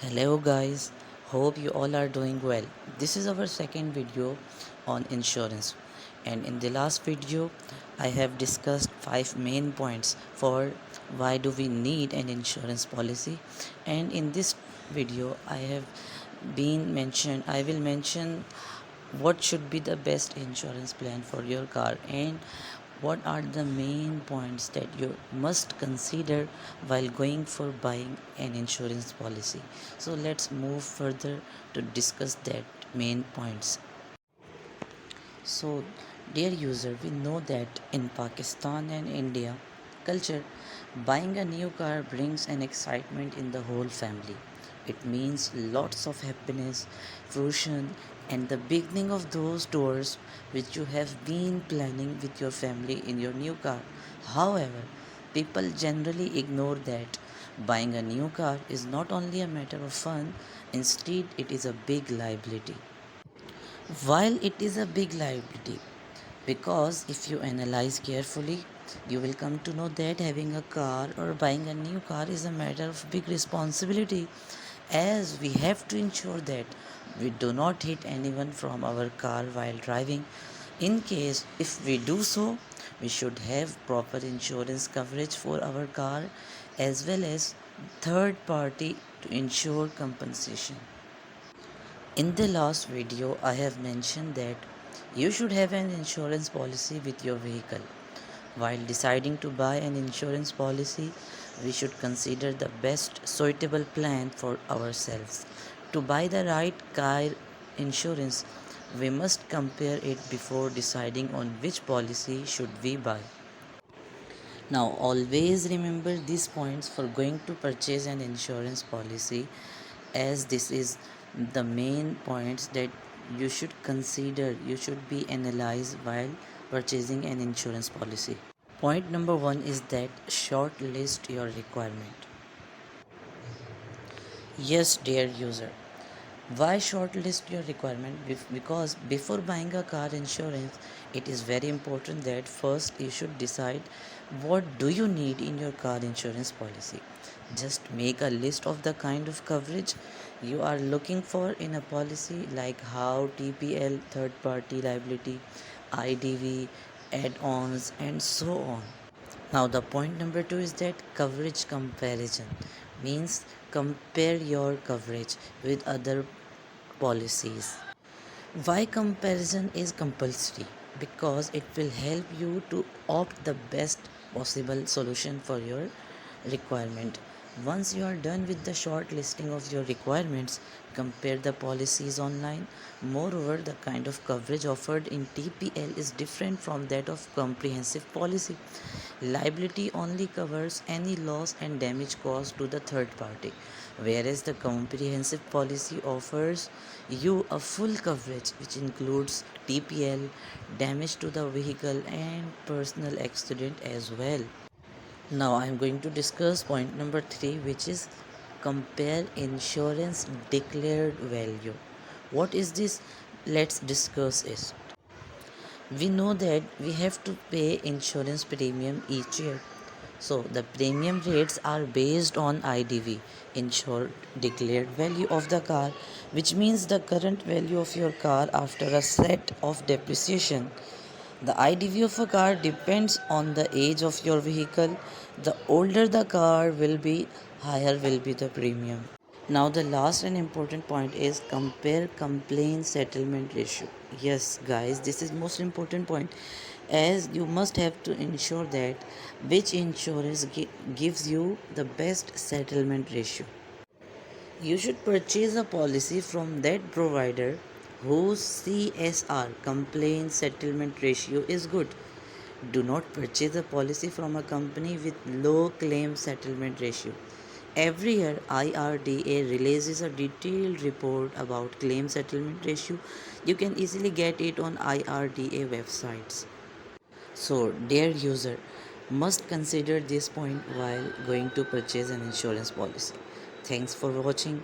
Hello guys, hope you all are doing well. This is our second video on insurance, and in the last video I have discussed 5 main points for why do we need an insurance policy, and in this video I will mention what should be the best insurance plan for your car and what are the main points that you must consider while going for buying an insurance policy. So let's move further to discuss that main points. So, dear user, we know that in Pakistan and India culture, buying a new car brings an excitement in the whole family. It means lots of happiness, fruition, and the beginning of those doors which you have been planning with your family in your new car. However, people generally ignore that buying a new car is not only a matter of fun, instead, it is a big liability. While it is a big liability, because if you analyze carefully, you will come to know that having a car or buying a new car is a matter of big responsibility, as we have to ensure that we do not hit anyone from our car while driving. In case if we do so, we should have proper insurance coverage for our car as well as third party to ensure compensation. In the last video, I have mentioned that you should have an insurance policy with your vehicle. While deciding to buy an insurance policy, we should consider the best suitable plan for ourselves. To buy the right car insurance, we must compare it before deciding on which policy should we buy. Now, always remember these points for going to purchase an insurance policy, as this is the main points that you should consider, you should be analyzed while purchasing an insurance policy. Point number one is that shortlist your requirement. Yes, dear user, why shortlist your requirement? Because before buying a car insurance, it is very important that first you should decide what do you need in your car insurance policy. Just make a list of the kind of coverage you are looking for in a policy, like how TPL, third party liability, IDV, add-ons, and so on. Now, the point number two is that coverage comparison means compare your coverage with other policies. Why comparison is compulsory? Because it will help you to opt the best possible solution for your requirement. Once you are done with the short listing of your requirements, compare the policies online. Moreover, the kind of coverage offered in TPL is different from that of comprehensive policy. Liability only covers any loss and damage caused to the third party, whereas the comprehensive policy offers you a full coverage which includes TPL, damage to the vehicle, and personal accident as well. Now I am going to discuss point number 3, which is compare insurance declared value. What is this? Let's discuss it. We know that we have to pay insurance premium each year. So the premium rates are based on IDV, insured declared value of the car, which means the current value of your car after a set of depreciation. The IDV of a car depends on the age of your vehicle. The older the car will be, higher will be the premium. Now, the last and important point is compare complaint settlement ratio. Yes, guys, this is most important point, as you must have to ensure that which insurance gives you the best settlement ratio. You should purchase a policy from that provider whose CSR, complaint settlement ratio, is good. Do not purchase a policy from a company with low claim settlement ratio. Every year, IRDA releases a detailed report about claim settlement ratio. You can easily get it on IRDA websites. So, dear user, must consider this point while going to purchase an insurance policy. Thanks for watching.